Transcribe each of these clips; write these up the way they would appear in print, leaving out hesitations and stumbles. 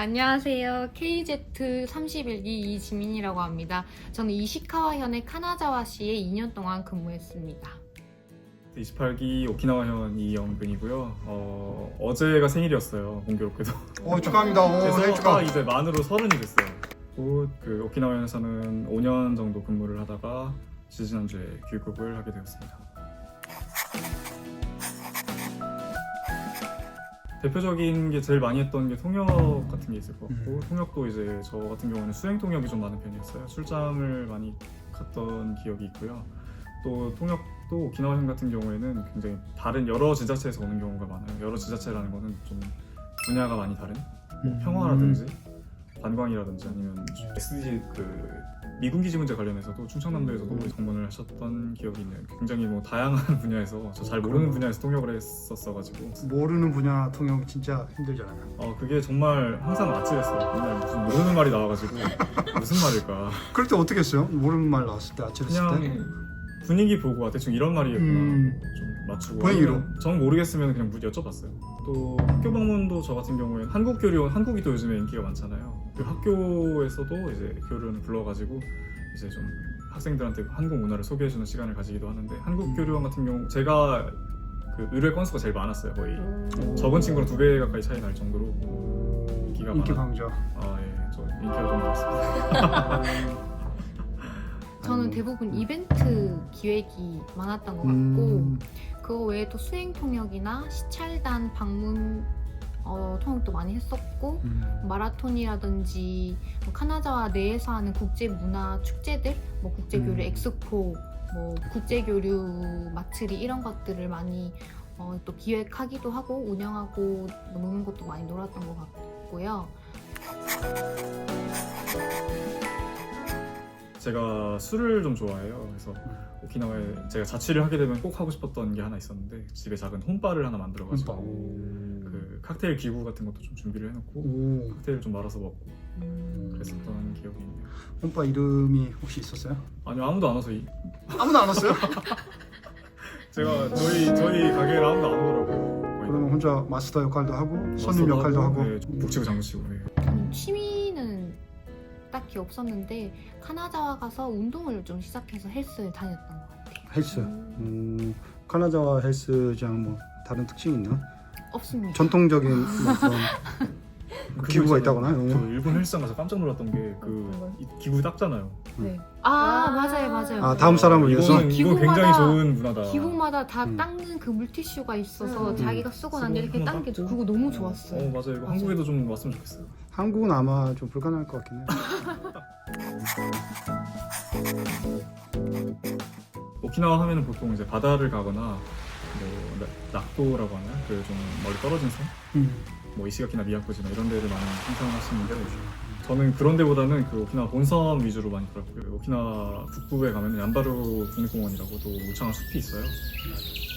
안녕하세요. KZ31기 이지민이라고 합니다. 저는 이시카와현의 카나자와시에 2년 동안 근무했습니다. 28기 오키나와현 이영근이고요. 어제가 생일이었어요. 공교롭게도. 축하합니다. 그래서 생일 축하. 이제 만으로 30이 됐어요. 곧 그 오키나와현에서는 5년 정도 근무를 하다가 지지난주에 귀국을 하게 되었습니다. 대표적인 게 제일 많이 했던 게 통역 같은 게 있을 것 같고, 통역도 이제 저 같은 경우는 수행 통역이 좀 많은 편이었어요. 출장을 많이 갔던 기억이 있고요. 또 통역도 오키나와현 같은 경우에는 굉장히 다른 여러 지자체에서 오는 경우가 많아요. 여러 지자체라는 거는 좀 분야가 많이 다른 뭐 평화라든지 관광이라든지 아니면 SDG 그 미군기지 문제 관련해서도 충청남도에서도 방문을 하셨던 기억이 있네요. 굉장히 뭐 다양한 분야에서 저 잘 모르는 분야에서 통역을 했었어가지고 모르는 분야 통역 진짜 힘들잖아요. 그게 정말 항상 아찔했어요. 맨날 무슨 모르는 말이 나와가지고 무슨 말일까. 그럴 때 어떻게 했어요? 모르는 말 나왔을 때 아찔했을 때? 그냥 분위기 보고 대충 이런 말이겠구나 좀 맞추고 본인으로? 정 모르겠으면 그냥 여쭤봤어요. 또 학교 방문도 저 같은 경우에는 한국 교류원, 한국이 또 요즘에 인기가 많잖아요. 그 학교에서도 이제 교류원을 불러가지고 이제 좀 학생들한테 한국 문화를 소개해주는 시간을 가지기도 하는데, 한국 교류원 같은 경우 제가 그 의뢰 건수가 제일 많았어요. 거의 적은 친구랑 2배 가까이 차이 날 정도로 인기가 인기 많아. 강자. 예, 저 인기가 좀 많았습니다. 저는 대부분 이벤트 기획이 많았던 것 같고, 그거 외에도 수행 통역이나 시찰단 방문 통역도 많이 했었고, 마라톤이라든지 뭐 카나자와 내에서 하는 국제 문화 축제들, 뭐 국제교류 엑스포, 뭐 국제교류 마츠리 이런 것들을 많이 또 기획하기도 하고 운영하고 노는 것도 많이 놀았던 것 같고요. 제가 술을 좀 좋아해요. 그래서 오키나와에 제가 자취를 하게 되면 꼭 하고 싶었던 게 하나 있었는데, 집에 작은 홈바를 하나 만들어가지고 그 칵테일 기구 같은 것도 좀 준비를 해놓고 칵테일 좀 말아서 먹고 그랬었던 기억이 있네요. 오빠 이름이 혹시 있었어요? 아니요, 아무도 안 와서 아무도 안 왔어요? 제가 저희 가게를 아무도 안 오더라고요. 거의 그러면 혼자 마스터 역할도 하고 손님 마스터도 역할도 하고. 네, 북치고 장구치고. 네. 저는 취미는 딱히 없었는데 카나자와 가서 운동을 좀 시작해서 헬스를 다녔던 것 같아요. 헬스. 카나자와 헬스장 뭐 다른 특징이 있나? 없습니다. 전통적인 뭐 그런 기구가 있다거나? 저 일본 헬스장 가서 깜짝 놀랐던 게 그 기구 닦잖아요. 네. 맞아요. 다음 사람을 위해서? 이건 굉장히 좋은 문화다. 기구마다 다 닦는 그 물티슈가 있어서 자기가 쓰고 난 뒤에 이렇게 당겨줘. 그거 너무 좋았어요. 맞아요. 이거 한국에도 좀 왔으면 좋겠어요. 한국은 아마 좀 불가능할 것 같긴 해요. 오키나와 하면은 보통 이제 바다를 가거나 뭐 낙도라고 하나 그 좀 멀리 떨어진 섬, 뭐 이시가키나 미야코지나 이런 데를 많이 상상하시는데, 저는 그런 데보다는 그 오키나와 본섬 위주로 많이 돌았고요. 오키나와 북부에 가면 얀바루 국립공원이라고도 울창한 숲이 있어요.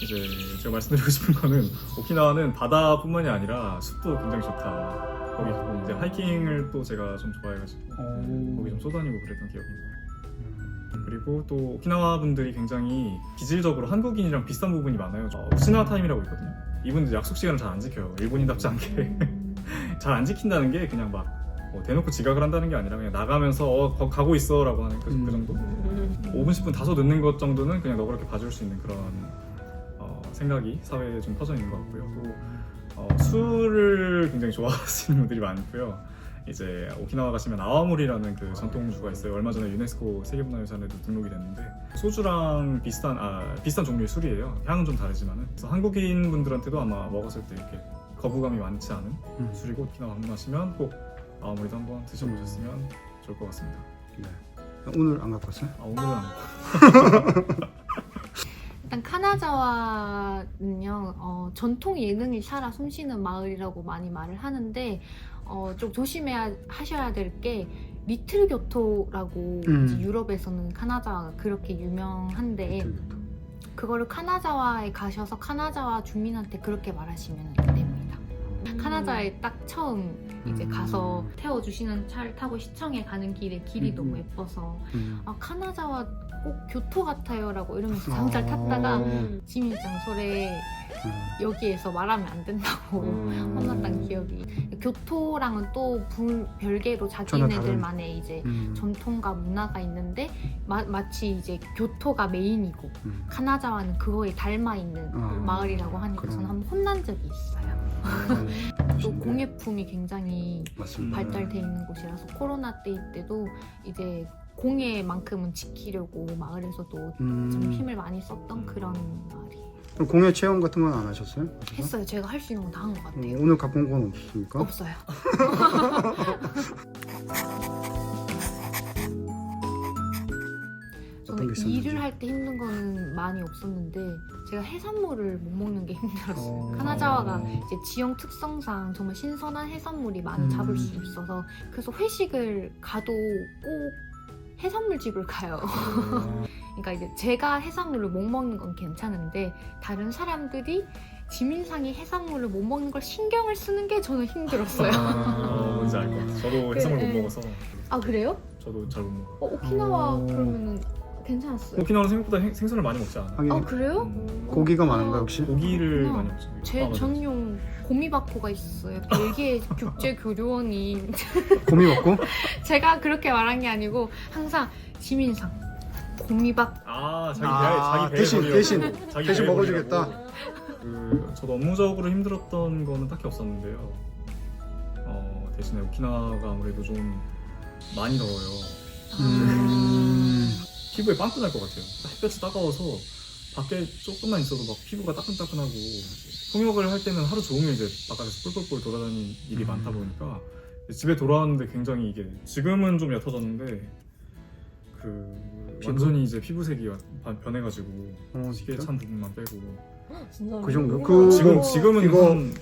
이제 제가 말씀드리고 싶은 거는 오키나와는 바다뿐만이 아니라 숲도 굉장히 좋다. 거기 이제 하이킹을 또 제가 좀 좋아해가지고 거기 좀 쏘다니고 그랬던 기억이 있네요. 그리고 또 오키나와 분들이 굉장히 기질적으로 한국인이랑 비슷한 부분이 많아요. 우시나와 타임이라고 있거든요. 이분들 약속 시간을 잘 안 지켜요. 일본인답지 않게 잘 안 지킨다는 게 그냥 막 대놓고 지각을 한다는 게 아니라 그냥 나가면서 거기 가고 있어 라고 하는 그 정도? 5분 10분 다소 늦는 것 정도는 그냥 너그럽게 봐줄 수 있는 그런 생각이 사회에 좀 퍼져 있는 것 같고요. 또 술을 굉장히 좋아하시는 분들이 많고요. 이제 오키나와 가시면 아와모리라는 그 전통주가 있어요. 얼마 전에 유네스코 세계문화유산에도 등록이 됐는데, 소주랑 비슷한 종류의 술이에요. 향은 좀 다르지만은. 그래서 한국인 분들한테도 아마 먹었을 때 이렇게 거부감이 많지 않은 술이고, 오키나와 방문하시면 꼭 아와모리도 한번 드셔보셨으면 좋을 것 같습니다. 네. 오늘 안 갖고 왔어요? 오늘은 안 일단 카나자와는요 전통 예능이 살아 숨쉬는 마을이라고 많이 말을 하는데, 좀 조심하셔야 될 게 리틀 교토라고 이제 유럽에서는 카나자와가 그렇게 유명한데, 그거를 카나자와에 가셔서 카나자와 주민한테 그렇게 말하시면 안 됩니다. 카나자에 딱 처음 이제 가서 태워주시는 차를 타고 시청에 가는 길에 길이 음. 너무 예뻐서 음. 아 카나자와 꼭 교토 같아요 라고 이러면서 장잘 탔다가 지민장 소래 여기에서 말하면 안 된다고 혼났던 기억이. 교토랑은 또 별개로 전혀 다른. 자기네들만의 이제 전통과 문화가 있는데 마치 이제 교토가 메인이고 카나자와는 그거에 닮아 있는 마을이라고 하니까 그럼. 저는 한번 혼난 적이 있어요. 또 멋있네. 공예품이 굉장히 맞습니다. 발달돼 있는 곳이라서 코로나 때도 이제 공예만큼은 지키려고 마을에서도 좀 힘을 많이 썼던 그런 마을이에요. 그럼 공예 체험 같은 건 안 하셨어요? 했어요. 제가 할 수 있는 건 다 한 것 같아요. 오늘 갖고 온 건 없습니까? 없어요. 어떤 저는 게 있었는지. 일을 할 때 힘든 거는 많이 없었는데 제가 해산물을 못 먹는 게 힘들었어요. 카나자와가 이제 지형 특성상 정말 신선한 해산물이 많이 잡을 수 있어서 그래서 회식을 가도 꼭 해산물 집을 가요. 그러니까 이제 제가 해산물을 못 먹는 건 괜찮은데 다른 사람들이 지민상이 해산물을 못 먹는 걸 신경을 쓰는 게 저는 힘들었어요. 뭔지 알 것 같아요. 저도 해산물 못 먹어서 아 그래요? 저도 잘 못 먹어요. 오키나와 그러면은 괜찮았어요. 오키나와는 생각보다 생선을 많이 먹지 않아요. 하긴 아 그래요? 고기가 많은가 역시? 고기를 그렇구나. 많이 먹죠. 제 맞아요. 전용 고미바코가 있어요. 벨기에 국제교류원이 고미 먹고? 제가 그렇게 말한 게 아니고 항상 지민상 고미박 자기 배에 대신 자기 대신 배에 먹어주겠다. 버리라고. 저도 업무적으로 힘들었던 거는 딱히 없었는데요. 대신에 오키나와가 아무래도 좀 많이 더워요. 피부에 빵꾸 날 것 같아요. 햇볕이 따가워서 밖에 조금만 있어도 막 피부가 따끈따끈하고 통역을 할 때는 하루 종일 이제 바깥에서 뿔뿔뿔 돌아다니는 일이 많다 보니까 집에 돌아왔는데 굉장히 이게 지금은 좀 옅어졌는데 완전히 이제 피부색이 변해가지고 시계에 찬 부분만 빼고 진짜 그 정도? 지금은 이거 한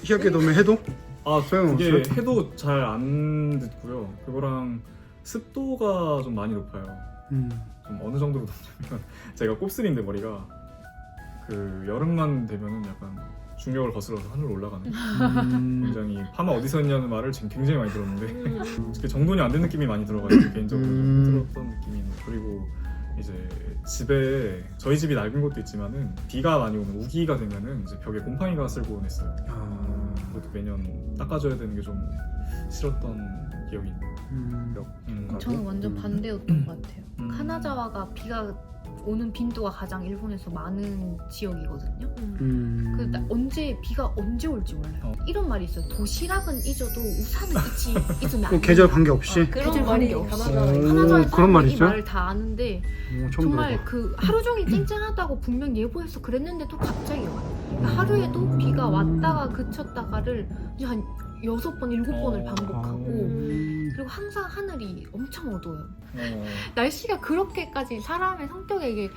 희약게 넣으면 해도? 그게 소용없어요? 해도 잘 안 듣고요. 그거랑 습도가 좀 많이 높아요. 좀 어느 정도로 높냐면 제가 곱슬인데 머리가 여름만 되면은 약간 중력을 거슬러서 하늘로 올라가는 굉장히 파마 어디서 했냐는 말을 지금 굉장히 많이 들었는데 솔직히 정돈이 안 된 느낌이 많이 들어가지고 개인적으로 좀 힘들었던 느낌이 있네요. 그리고 이제 집에 저희 집이 낡은 것도 있지만은 비가 많이 오면 우기가 되면은 이제 벽에 곰팡이가 쓸고 했어요. 그것도 매년 닦아줘야 되는 게 좀 싫었던 기억이 있네요. 저는 완전 반대였던 것 같아요. 카나자와가 비가 오는 빈도가 가장 일본에서 많은 지역이거든요. 언제 비가 언제 올지 몰라요. 이런 말이 있어요. 도시락은 잊어도 우산은 잊으면 안 그 돼. 계절 관계없이? 계절 관계없이. 오, 그런 말이 이 있어요? 말을 다 아는데 처음 정말 들어봐. 하루 종일 쨍쨍하다고 분명 예보해서 그랬는데도 갑자기 와요. 그러니까 하루에도 비가 왔다가 그쳤다가를 이제 한 6번, 7번을 반복하고 그리고 항상 하늘이 엄청 어두워요. 날씨가 그렇게까지 사람의 성격에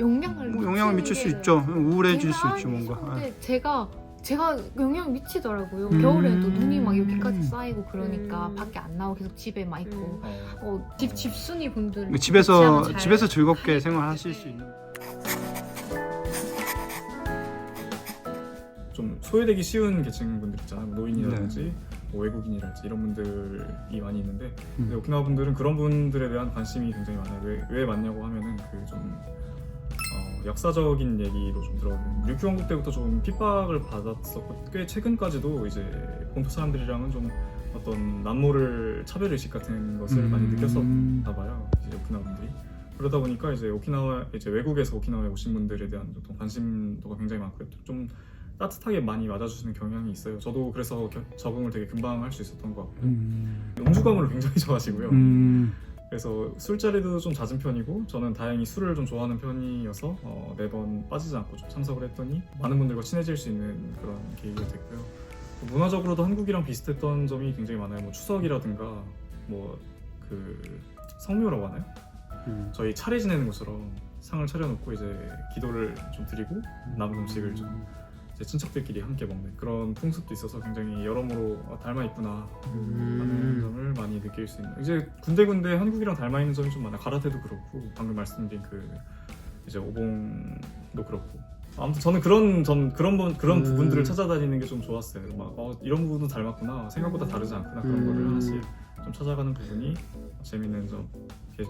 영향을 미칠 수 있죠. 우울해질 수 있죠 뭔가. 근데 제가 영향 미치더라고요. 겨울에도 눈이 막 여기까지 쌓이고 그러니까 밖에 안 나오고 계속 집에 막 있고 집순이 분들 집에서 즐겁게 생활하실 수 있는. 좀 소외되기 쉬운 계층분들 있잖아요. 노인이라든지 뭐 외국인이랄지 이런 분들이 많이 있는데 근데 오키나와 분들은 그런 분들에 대한 관심이 굉장히 많아요. 왜 많냐고 하면은 역사적인 얘기로 좀 들어가면 류큐 왕국 때부터 좀 핍박을 받았었고 꽤 최근까지도 이제 본토 사람들이랑은 좀 어떤 남모를 차별의식 같은 것을 많이 느꼈었나 봐요. 이제 오키나와 분들이. 그러다 보니까 이제 외국에서 오키나와에 오신 분들에 대한 어떤 관심도가 굉장히 많고요. 좀 따뜻하게 많이 맞아주시는 경향이 있어요. 저도 그래서 적응을 되게 금방 할 수 있었던 것 같고요. 음주가무를 굉장히 좋아하시고요. 그래서 술자리도 좀 잦은 편이고 저는 다행히 술을 좀 좋아하는 편이어서 매번 빠지지 않고 좀 참석을 했더니 많은 분들과 친해질 수 있는 그런 계기가 됐고요. 문화적으로도 한국이랑 비슷했던 점이 굉장히 많아요. 뭐 추석이라든가 성묘라고 하나요? 저희 차례 지내는 것처럼 상을 차려놓고 이제 기도를 좀 드리고 남은 음식을 좀 제 친척들끼리 함께 먹는 그런 풍습도 있어서 굉장히 여러모로 닮아 있구나 하는 점을 많이 느낄 수 있는. 이제 군데군데 한국이랑 닮아 있는 점이 좀 많아요. 가라테도 그렇고 방금 말씀드린 이제 오봉도 그렇고 아무튼 저는 그런 부분들을 찾아다니는 게 좀 좋았어요. 막 이런 부분은 닮았구나, 생각보다 다르지 않구나, 그런 거를 하나씩 좀 찾아가는 부분이 재밌는 점,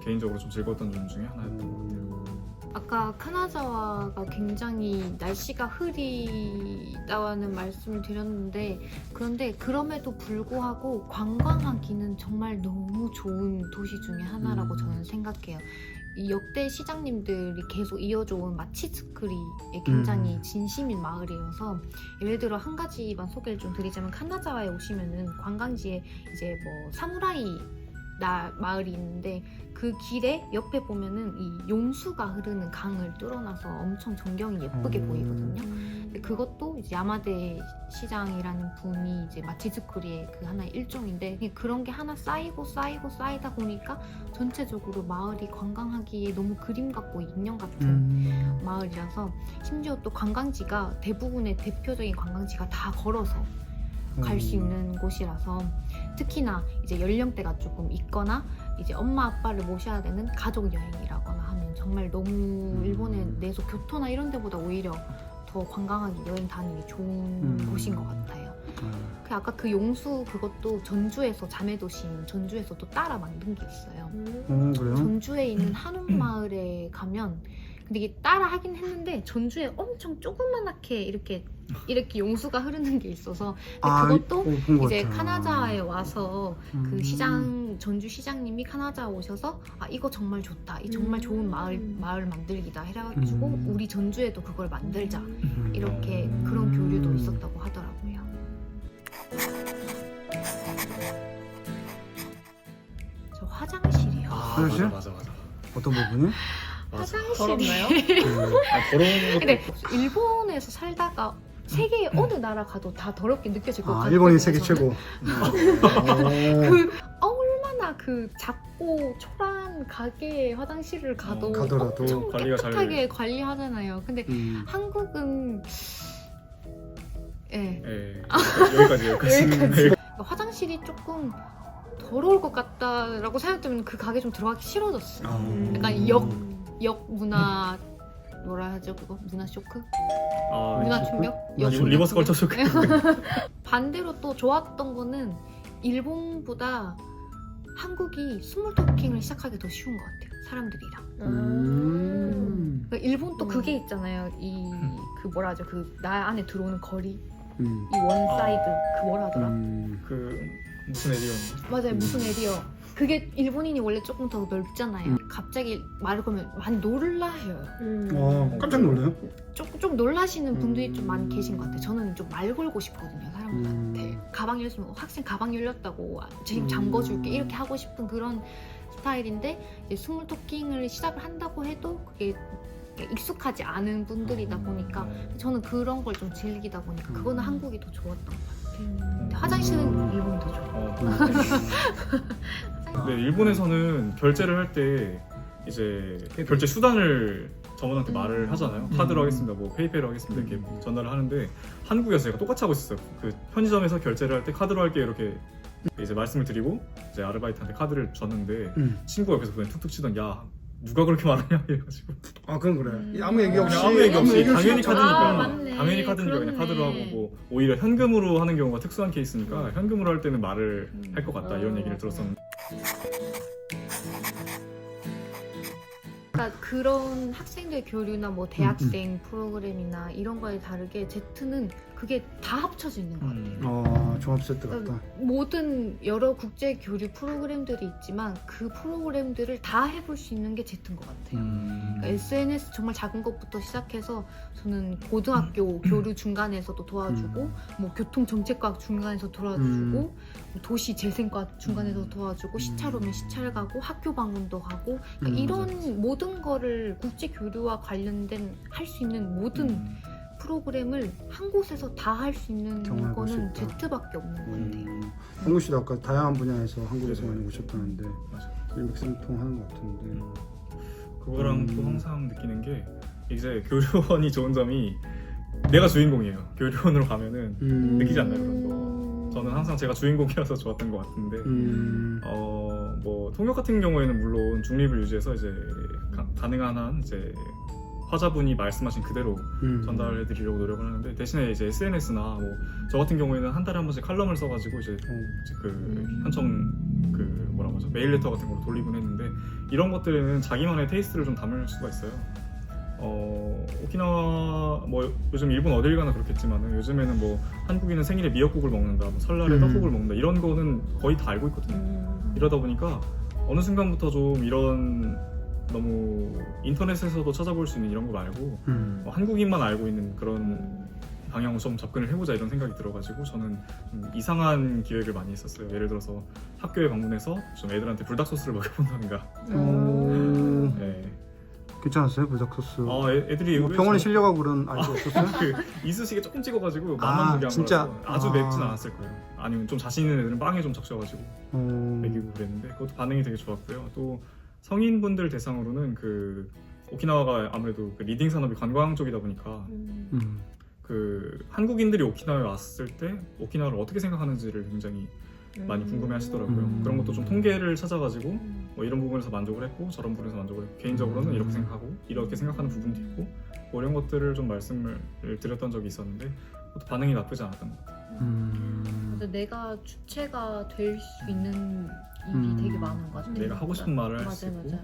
개인적으로 좀 즐거웠던 점 중에 하나였던 것 같아요. 아까 카나자와가 굉장히 날씨가 흐리다는 말씀을 드렸는데, 그런데 그럼에도 불구하고 관광하기는 정말 너무 좋은 도시 중에 하나라고 저는 생각해요. 이 역대 시장님들이 계속 이어져온 마치즈쿠리에 굉장히 진심인 마을이어서, 예를 들어 한 가지만 소개를 좀 드리자면, 카나자와에 오시면은 관광지에 이제 뭐 사무라이 마을이 있는데, 그 길에 옆에 보면은 이 용수가 흐르는 강을 뚫어놔서 엄청 전경이 예쁘게 보이거든요. 근데 그것도 이제 야마데 시장이라는 분이 이제 마치즈쿠리의 그 하나의 일종인데, 그냥 그런 게 하나 쌓이다 보니까 전체적으로 마을이 관광하기에 너무 그림 같고 인형 같은 마을이라서, 심지어 또 관광지가 대부분의 대표적인 관광지가 다 걸어서 갈 수 있는 곳이라서, 특히나 이제 연령대가 조금 있거나 이제 엄마 아빠를 모셔야 되는 가족 여행이라거나 하면 정말 너무 일본에 내서 교토나 이런 데보다 오히려 더 관광하기, 여행 다니기 좋은 곳인 것 같아요. 그 아까 그 용수 그것도 전주에서 자매도시인 전주에서 또 따라 만든 게 있어요. 그래요? 전주에 있는 한옥마을에 가면, 근데 이게 따라 하긴 했는데 전주에 엄청 조그만하게 이렇게 용수가 흐르는 게 있어서, 그것도 이제 카나자와에 와서 그 전주 시장님이 카나자와 오셔서 이거 정말 좋다, 이 정말 좋은 마을 만들기다 해가지고 우리 전주에도 그걸 만들자, 이렇게 그런 교류도 있었다고 하더라고요. 저 화장실이요. 화장실? 맞아. 어떤 부분이? 화장실이 더러운 것도 근데 일본에서 살다가 세계의 어느 나라 가도 다 더럽게 느껴질 것 같아요. 일본이 세계 최고. 얼마나 그 작고 초라한 가게의 화장실을 가더라도 엄청 관리가 깨끗하게 관리하잖아요. 근데 한국은 여기까지. 화장실이 조금 더러울 것 같다라고 생각되면 그 가게 좀 들어가기 싫어졌어요. 약간 역 문화, 뭐라 하죠 그거? 문화 쇼크? 문화 충격? 리버스 컬처 쇼크. 반대로 또 좋았던 거는 일본보다 한국이 스몰 토킹을 시작하기 더 쉬운 것 같아요, 사람들이랑. 그러니까 일본 또 그게 있잖아요. 그 뭐라 하죠? 그 나 안에 들어오는 거리, 이 원 사이드, 그 뭐라 하더라? 그 무슨 에리어인지. 맞아요, 무슨 에리어. 그게 일본인이 원래 조금 더 넓잖아요. 갑자기 말을 걸면 많이 놀라해요. 깜짝 놀라요? 좀 놀라시는 분들이 좀 많이 계신 것 같아요. 저는 좀 말 걸고 싶거든요, 사람들한테. 가방 열었으면 학생 가방 열렸다고 제 입 잠궈줄게, 이렇게 하고 싶은 그런 스타일인데, 이제 스몰 토킹을 시작을 한다고 해도 그게 익숙하지 않은 분들이다 보니까 저는 그런 걸 좀 즐기다 보니까 그거는 한국이 더 좋았던 것 같아요. 근데 화장실은 일본이 더 좋아요. 네, 일본에서는 결제를 할 때 이제 결제 수단을 점원한테 말을 하잖아요. 카드로 하겠습니다, 뭐 페이페이로 하겠습니다, 이렇게 전달을 하는데, 한국에서 제가 똑같이 하고 있었어요. 그 편의점에서 결제를 할 때 카드로 할게 이렇게 이제 말씀을 드리고 이제 아르바이트한테 카드를 줬는데 친구가 옆에서 그냥 툭툭 치던, 야 누가 그렇게 말하냐 이래가지고. 그건 그래. 아무 얘기 없이. 아무 얘기 없이 당연히 시작하잖아. 카드니까. 맞네. 당연히 카드니까 그냥 카드로 하고, 뭐 오히려 현금으로 하는 경우가 특수한 케이스니까 현금으로 할 때는 말을 할 것 같다, 이런 얘기를 들었었는데. 그러니까 그런 학생들 교류나 뭐 대학생 프로그램이나 이런 거에 다르게 제트는 그게 다 합쳐져 있는 것 같아요. 종합 세트 같다. 그러니까 모든 여러 국제 교류 프로그램들이 있지만 그 프로그램들을 다 해볼 수 있는 게 제트인 것 같아요. 그러니까 SNS 정말 작은 것부터 시작해서 저는 고등학교 교류 중간에서도 도와주고, 뭐 교통정책과학 중간에서 도와주고, 뭐 도시재생과 중간에서 도와주고, 시찰 오면 시찰 가고, 학교 방문도 가고, 그러니까 이런 모든 거를 국제 교류와 관련된 할 수 있는 모든 프로그램을 한 곳에서 다 할 수 있는 경험해볼 수 거는 있다. 제트밖에 없는 것 같아요. 홍구 씨도 아까 다양한 분야에서 한국에서 네네. 많이 오셨다는데 맞아요. 일맥상통하는 것 같은데. 그거랑 또 항상 느끼는 게, 이제 교류원이 좋은 점이 내가 주인공이에요. 교류원으로 가면은 느끼지 않나요, 그런 거? 저는 항상 제가 주인공이라서 좋았던 것 같은데, 뭐 통역 같은 경우에는 물론 중립을 유지해서 이제 가능한 한 이제 화자분이 말씀하신 그대로 전달해드리려고 노력을 하는데 대신에 이제 SNS나 뭐 저 같은 경우에는 한 달에 한 번씩 칼럼을 써가지고 이제 그 현청 그 뭐라고 하죠 메일레터 같은 걸로 돌리곤 했는데 이런 것들에는 자기만의 테이스트를 좀 담을 수가 있어요. 오키나와 뭐 요즘 일본 어딜 가나 그렇겠지만은 요즘에는 뭐 한국인은 생일에 미역국을 먹는다, 뭐 설날에 떡국을 먹는다 이런 거는 거의 다 알고 있거든요. 이러다 보니까 어느 순간부터 좀 이런 너무 인터넷에서도 찾아볼 수 있는 이런 거 말고 한국인만 알고 있는 그런 방향으로 좀 접근을 해보자 이런 생각이 들어가지고 저는 좀 이상한 기획을 많이 했었어요. 예를 들어서 학교에 방문해서 좀 애들한테 불닭소스를 먹여본다든가. 네. 괜찮았어요 불닭소스? 애들이 뭐 병원에 실려가고 그런 아이도 없었어요? 그 이쑤시개 조금 찍어가지고 맛만 보게 한 진짜? 거라서 아주 맵진 않았을 거예요. 아니면 좀 자신 있는 애들은 빵에 좀 적셔가지고 먹이고 그랬는데 그것도 반응이 되게 좋았고요. 또 성인분들 대상으로는 그 오키나와가 아무래도 그 리딩 산업이 관광 쪽이다 보니까 그 한국인들이 오키나와에 왔을 때 오키나와를 어떻게 생각하는지를 굉장히 많이 궁금해하시더라고요. 그런 것도 좀 통계를 찾아가지고 뭐 이런 부분에서 만족을 했고 저런 부분에서 만족을 했고 개인적으로는 이렇게 생각하고 이렇게 생각하는 부분도 있고 뭐 이런 것들을 좀 말씀을 드렸던 적이 있었는데 그것도 반응이 나쁘지 않았던 것 같아요. 근데 내가 주체가 될 수 있는 일이 되게 많은 것 같아. 내가 하고 싶은 말을 할 수 있고 맞아.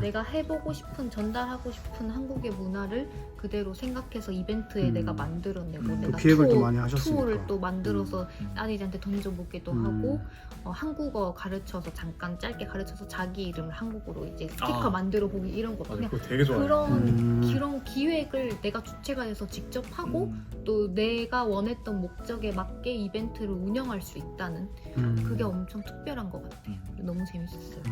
내가 해보고 싶은 전달하고 싶은 한국의 문화를 그대로 생각해서 이벤트에 내가 만들어내고 내가 기획을 또 많이 하셨으니까 투어를 또 만들어서 아이들한테 던져보기도 하고 한국어 가르쳐서 잠깐 짧게 가르쳐서 자기 이름을 한국어로 이제 스티커 만들어보기 이런 거 그냥 그거 되게 좋아요. 그런 기획을 내가 주체가 돼서 직접 하고 또 내가 원했던 목적에 맞게 이벤트를 운영할 수 있다는 그게 엄청 특별한 것 같아요. 너무 재밌었어요.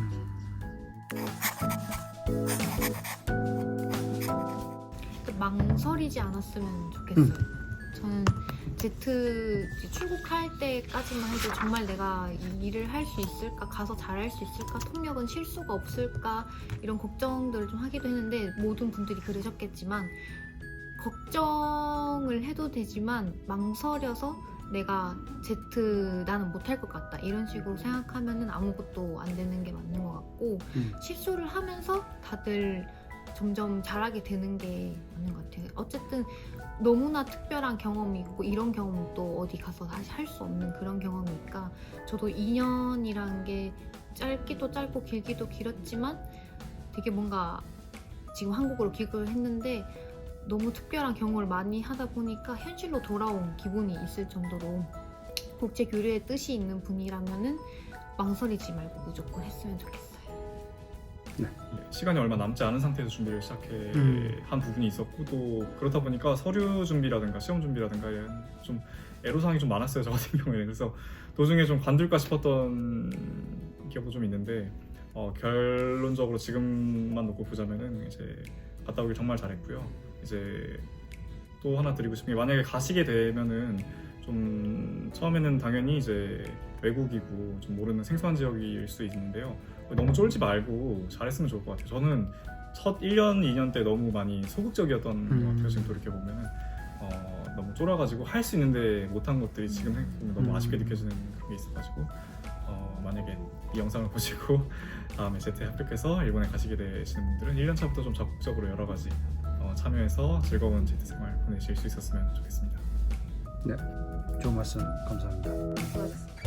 망설이지 않았으면 좋겠어요. 저는 Z 출국할 때까지만 해도 정말 내가 이 일을 할 수 있을까, 가서 잘할 수 있을까, 통역은 실수가 없을까 이런 걱정들을 좀 하기도 했는데 모든 분들이 그러셨겠지만 걱정을 해도 되지만 망설여서 내가 나는 못할 것 같다 이런 식으로 생각하면은 아무것도 안 되는 게 맞는 것 같고 실수를 하면서 다들 점점 잘하게 되는 게 맞는 것 같아요. 어쨌든 너무나 특별한 경험이 있고 이런 경험은 또 어디 가서 다시 할 수 없는 그런 경험이니까 저도 2년이란 게 짧기도 짧고 길기도 길었지만 되게 뭔가 지금 한국으로 귀국을 했는데 너무 특별한 경험을 많이 하다 보니까 현실로 돌아온 기분이 있을 정도로 국제 교류의 뜻이 있는 분이라면은 망설이지 말고 무조건 했으면 좋겠어요. 시간이 얼마 남지 않은 상태에서 준비를 한 부분이 있었고 또 그렇다 보니까 서류 준비라든가 시험 준비라든가 좀 애로사항이 좀 많았어요 저 같은 경우에는. 그래서 도중에 좀 관둘까 싶었던 기억도 좀 있는데 결론적으로 지금만 놓고 보자면은 이제 갔다 오길 정말 잘했고요. 이제 또 하나 드리고 싶은 게 만약에 가시게 되면은 좀 처음에는 당연히 이제 외국이고 좀 모르는 생소한 지역일 수 있는데요. 너무 쫄지 말고 잘했으면 좋을 것 같아요. 저는 첫 1년, 2년 때 너무 많이 소극적이었던 것 같아요. 지금 돌이켜보면 너무 쫄아가지고 할 수 있는데 못한 것들이 지금 생각해보면 너무 아쉽게 느껴지는 그런 게 있어가지고 만약에 이 영상을 보시고 다음에 제트에 합격해서 일본에 가시게 되시는 분들은 1년 차부터 좀 적극적으로 여러 가지 참여해서 즐거운 제트 생활 보내실 수 있었으면 좋겠습니다. 네, 좋은 말씀 감사합니다. 수고하셨습니다.